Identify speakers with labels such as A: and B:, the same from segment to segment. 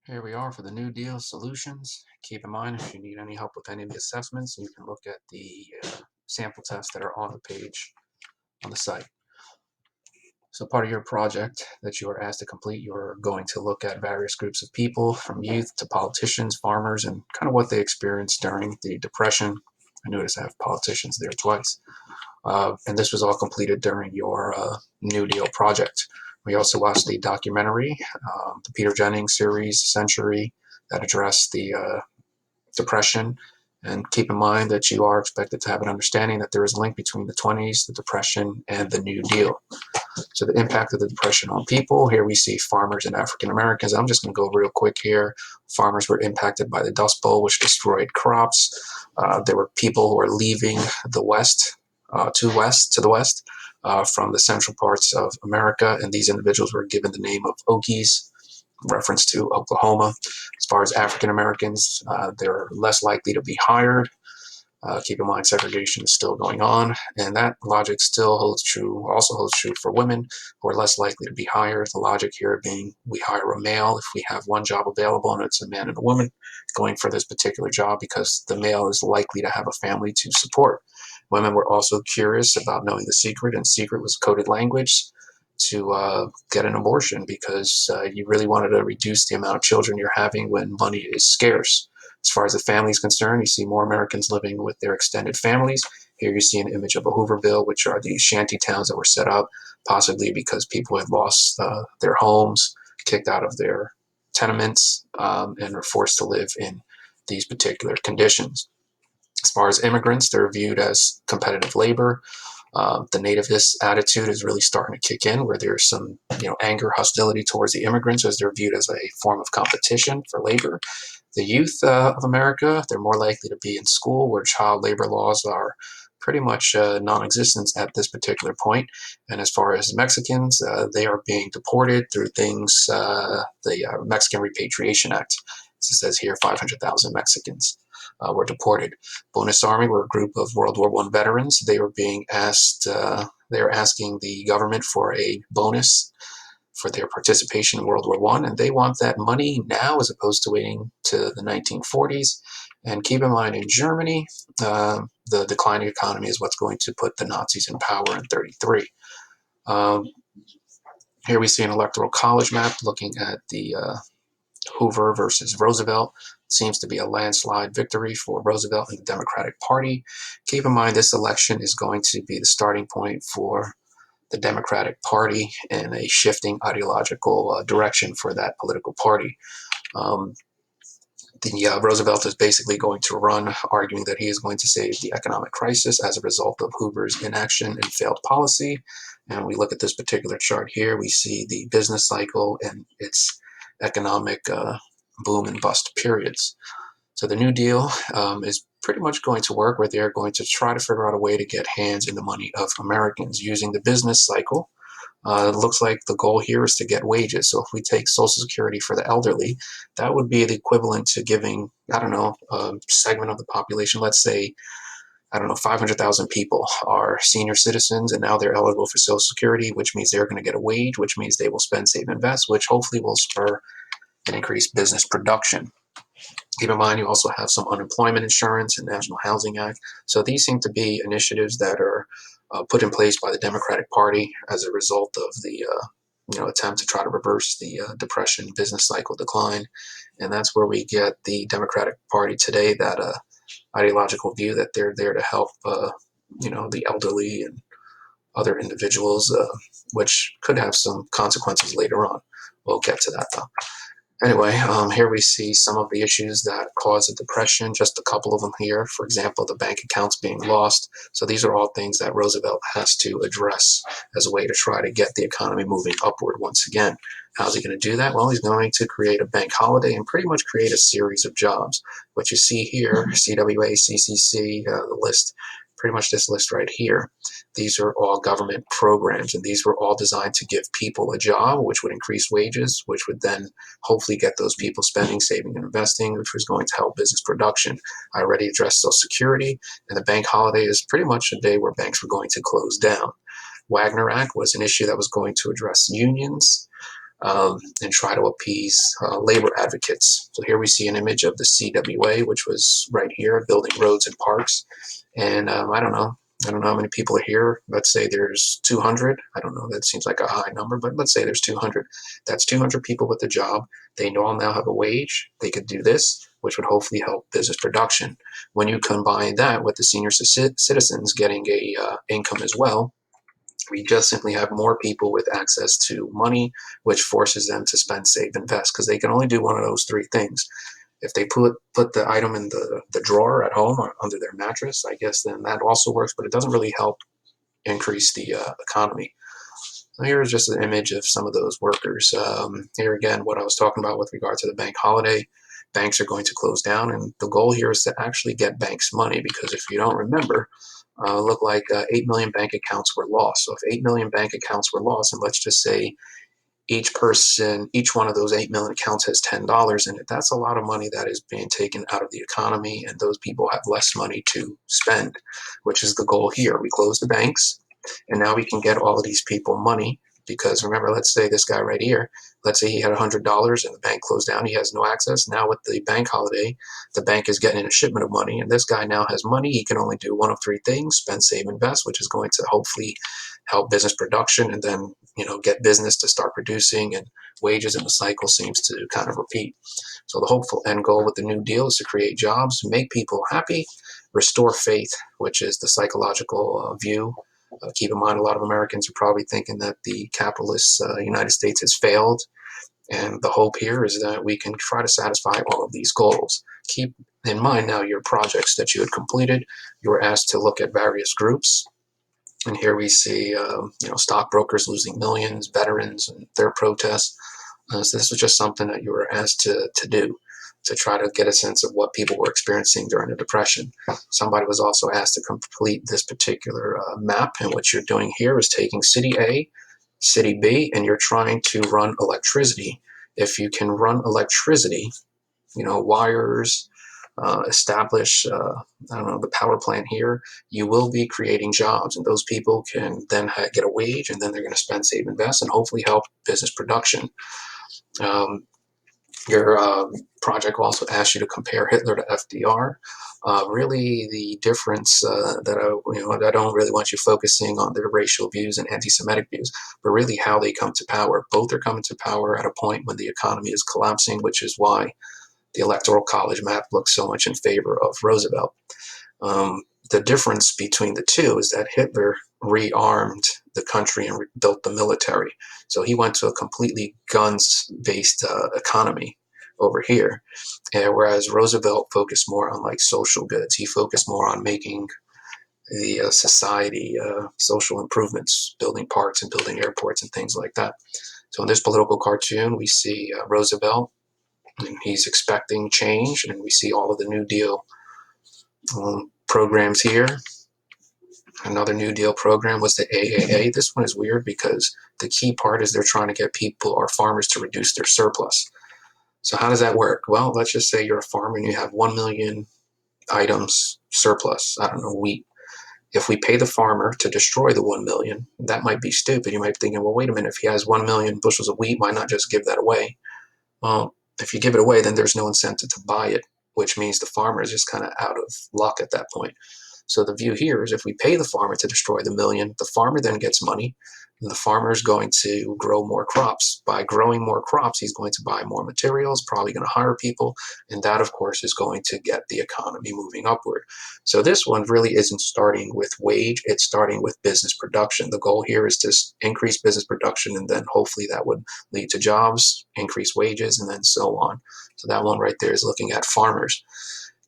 A: Here we are for the New Deal solutions. Keep in mind, if you need any help with any of the assessments, you can look at the sample tests that are on the page on the site. So part of your project that you are asked to complete, you're going to look at various groups of people, from youth to politicians, farmers, and kind of what they experienced during the Depression. I notice I have politicians there twice. And this was all completed during your New Deal project. We also watched the documentary, the Peter Jennings series, Century, that addressed the Depression. And keep in mind that you are expected to have an understanding that there is a link between the 20s, the Depression, and the New Deal. So the impact of the Depression on people, here we see farmers and African Americans. I'm just going to go real quick here. Farmers were impacted by the Dust Bowl, which destroyed crops. There were people who were leaving the West, to the West, from the central parts of America, and these individuals were given the name of Okies, reference to Oklahoma. As far as African Americans, they're less likely to be hired. Keep in mind, segregation is still going on, and that logic still holds true, also holds true for women who are less likely to be hired. The logic here being we hire a male if we have one job available and it's a man and a woman going for this particular job because the male is likely to have a family to support. Women were also curious about knowing the secret, and secret was coded language to get an abortion because you really wanted to reduce the amount of children you're having when money is scarce. As far as the family is concerned, you see more Americans living with their extended families. Here you see an image of a Hooverville, which are these shanty towns that were set up, possibly because people had lost their homes, kicked out of their tenements, and were forced to live in these particular conditions. As far as immigrants, they're viewed as competitive labor. The nativist attitude is really starting to kick in, where there's some, anger, hostility towards the immigrants, as they're viewed as a form of competition for labor. The youth of America, they're more likely to be in school, where child labor laws are pretty much non-existent at this particular point. And as far as Mexicans, they are being deported through things, the Mexican Repatriation Act. As it says here, 500,000 Mexicans were deported. Bonus Army were a group of World War I veterans. They were being asked, they are asking the government for a bonus for their participation in World War I, and they want that money now as opposed to waiting to the 1940s. And keep in mind, in Germany, the declining economy is what's going to put the Nazis in power in 1933. Here we see an electoral college map looking at the Hoover versus Roosevelt. Seems to be a landslide victory for Roosevelt and the Democratic Party. Keep in mind, this election is going to be the starting point for the Democratic Party and a shifting ideological direction for that political party. Roosevelt is basically going to run, arguing that he is going to save the economic crisis as a result of Hoover's inaction and failed policy. And we look at this particular chart here, we see the business cycle and its economic boom and bust periods. So the New Deal is pretty much going to work where they're going to try to figure out a way to get hands in the money of Americans using the business cycle. It looks like the goal here is to get wages. So if we take Social Security for the elderly, that would be the equivalent to giving, I don't know, a segment of the population, let's say, I don't know, 500,000 people are senior citizens, and now they're eligible for Social Security, which means they're going to get a wage, which means they will spend, save, invest, which hopefully will spur an increased business production. Keep in mind, you also have some unemployment insurance and National Housing Act. So these seem to be initiatives that are put in place by the Democratic Party as a result of the attempt to try to reverse the Depression business cycle decline. And that's where we get the Democratic Party today, that ideological view that they're there to help the elderly and other individuals, which could have some consequences later on. We'll get to that though. Anyway, here we see some of the issues that caused the Depression, just a couple of them here. For example, the bank accounts being lost. So these are all things that Roosevelt has to address as a way to try to get the economy moving upward once again. How's he going to do that? Well, he's going to create a bank holiday and pretty much create a series of jobs. What you see here, CWA, CCC, the list, pretty much this list right here. These are all government programs, and these were all designed to give people a job, which would increase wages, which would then hopefully get those people spending, saving, and investing, which was going to help business production. I already addressed Social Security, and the bank holiday is pretty much a day where banks were going to close down. Wagner Act was an issue that was going to address unions. and try to appease labor advocates. So here we see an image of the CWA, which was right here, building roads and parks. And I don't know. I don't know how many people are here. Let's say there's 200. I don't know. That seems like a high number, but let's say there's 200. That's 200 people with a job. They all now have a wage. They could do this, which would hopefully help business production. When you combine that with the senior citizens getting a income as well, we just simply have more people with access to money, which forces them to spend, save, invest, because they can only do one of those three things. If they put the item in the drawer at home or under their mattress, I guess then that also works, but it doesn't really help increase the economy. So here is just an image of some of those workers. Here again, what I was talking about with regard to the bank holiday. Banks are going to close down, and the goal here is to actually get banks money, because if you don't remember, look like 8 million bank accounts were lost. So if 8 million bank accounts were lost, and let's just say each one of those 8 million accounts has $10 in it, that's a lot of money that is being taken out of the economy, and those people have less money to spend, which is the goal here. We close the banks, and now we can get all of these people money. Because remember, let's say this guy right here, let's say he had $100 and the bank closed down, he has no access. Now with the bank holiday, the bank is getting a shipment of money, and this guy now has money. He can only do one of three things: spend, save, invest, which is going to hopefully help business production, and then get business to start producing, and wages in the cycle seems to kind of repeat. So the hopeful end goal with the New Deal is to create jobs, make people happy, restore faith, which is the psychological view. Keep in mind, a lot of Americans are probably thinking that the capitalist United States has failed, and the hope here is that we can try to satisfy all of these goals. Keep in mind now your projects that you had completed. You were asked to look at various groups, and here we see stockbrokers losing millions, veterans and their protests. So this was just something that you were asked to do, to try to get a sense of what people were experiencing during the Depression. Somebody was also asked to complete this particular map, and what you're doing here is taking city A, city B, and you're trying to run electricity. If you can run electricity, wires, establish, I don't know, the power plant here, you will be creating jobs, and those people can then get a wage, and then they're going to spend, save, invest, and hopefully help business production. Your project will also ask you to compare Hitler to FDR. Really, the difference I don't really want you focusing on their racial views and anti-Semitic views, but really how they come to power. Both are coming to power at a point when the economy is collapsing, which is why the Electoral College map looks so much in favor of Roosevelt. The difference between the two is that Hitler rearmed the country and built the military. So he went to a completely guns-based economy over here, whereas Roosevelt focused more on like social goods. He focused more on making the society social improvements, building parks and building airports and things like that. So in this political cartoon, we see Roosevelt, and he's expecting change, and we see all of the New Deal programs here. Another New Deal program was the AAA. This one is weird because the key part is they're trying to get people or farmers to reduce their surplus. So how does that work? Well, let's just say you're a farmer and you have 1 million items surplus. I don't know, wheat. If we pay the farmer to destroy the 1 million, that might be stupid. You might be thinking, well, wait a minute, if he has 1 million bushels of wheat, why not just give that away? Well, if you give it away, then there's no incentive to buy it, which means the farmer is just kind of out of luck at that point. So the view here is if we pay the farmer to destroy the million, the farmer then gets money, and the farmer is going to grow more crops. By growing more crops, he's going to buy more materials, probably going to hire people, and that, of course, is going to get the economy moving upward. So this one really isn't starting with wage, it's starting with business production. The goal here is to increase business production, and then hopefully that would lead to jobs, increase wages, and then so on. So that one right there is looking at farmers.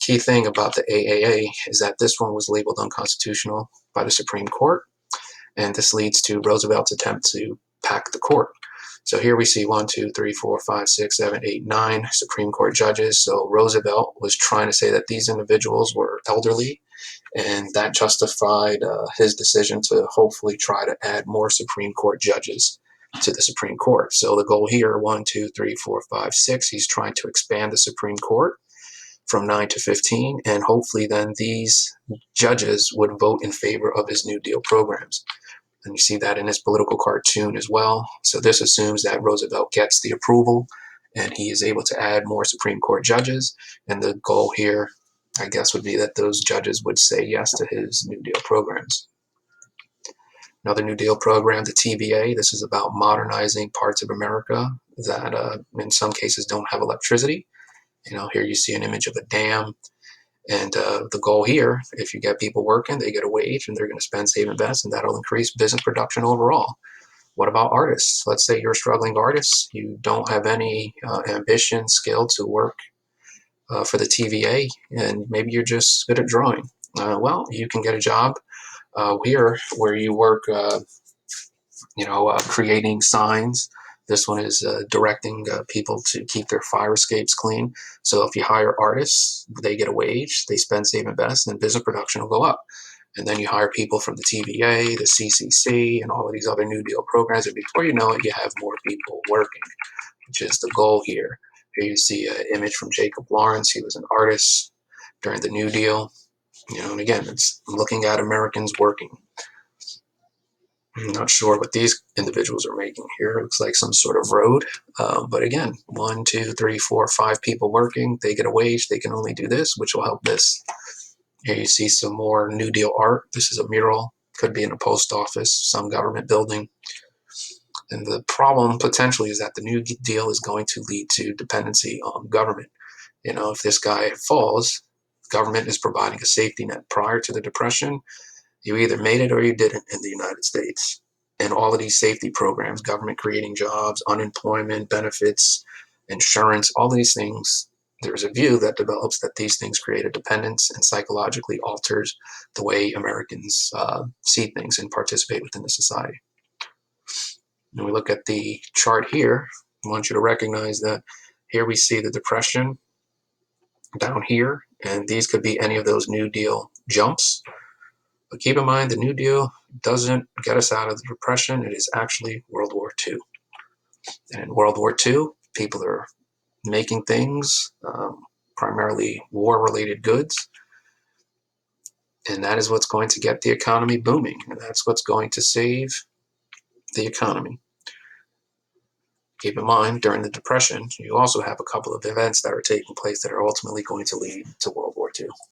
A: Key thing about the AAA is that this one was labeled unconstitutional by the Supreme Court, and this leads to Roosevelt's attempt to pack the court. So here we see 1, 2, 3, 4, 5, 6, 7, 8, 9 Supreme Court judges. So Roosevelt was trying to say that these individuals were elderly, and that justified his decision to hopefully try to add more Supreme Court judges to the Supreme Court. So the goal here, 1, 2, 3, 4, 5, 6, he's trying to expand the Supreme Court from 9 to 15, and hopefully then these judges would vote in favor of his New Deal programs. And you see that in his political cartoon as well. So this assumes that Roosevelt gets the approval and he is able to add more Supreme Court judges. And the goal here, I guess, would be that those judges would say yes to his New Deal programs. Another New Deal program, the TVA. This is about modernizing parts of America that in some cases don't have electricity. Here you see an image of a dam. And the goal here, if you get people working, they get a wage and they're going to spend, save, invest, and that'll increase business production overall. What about artists? Let's say you're a struggling artist. You don't have any ambition, skill to work for the TVA, and maybe you're just good at drawing. Well, you can get a job here where you work, creating signs. This one is directing people to keep their fire escapes clean. So if you hire artists, they get a wage, they spend, save, invest, and business production will go up. And then you hire people from the TVA, the CCC, and all of these other New Deal programs. And before you know it, you have more people working, which is the goal here. Here you see an image from Jacob Lawrence. He was an artist during the New Deal. And again, it's looking at Americans working. I'm not sure what these individuals are making here. It looks like some sort of road. But again, 1, 2, 3, 4, 5 people working. They get a wage. They can only do this, which will help this. Here you see some more New Deal art. This is a mural. Could be in a post office, some government building. And the problem potentially is that the New Deal is going to lead to dependency on government. If this guy falls, government is providing a safety net. Prior to the Depression, you either made it or you didn't in the United States. And all of these safety programs, government creating jobs, unemployment benefits, insurance, all these things, there's a view that develops that these things create a dependence and psychologically alters the way Americans see things and participate within the society. And we look at the chart here. I want you to recognize that here we see the Depression down here, and these could be any of those New Deal jumps. But keep in mind, the New Deal doesn't get us out of the Depression. It is actually World War II. And in World War II, people are making things, primarily war-related goods, and that is what's going to get the economy booming, and that's what's going to save the economy. Keep in mind, during the Depression, you also have a couple of events that are taking place that are ultimately going to lead to World War II.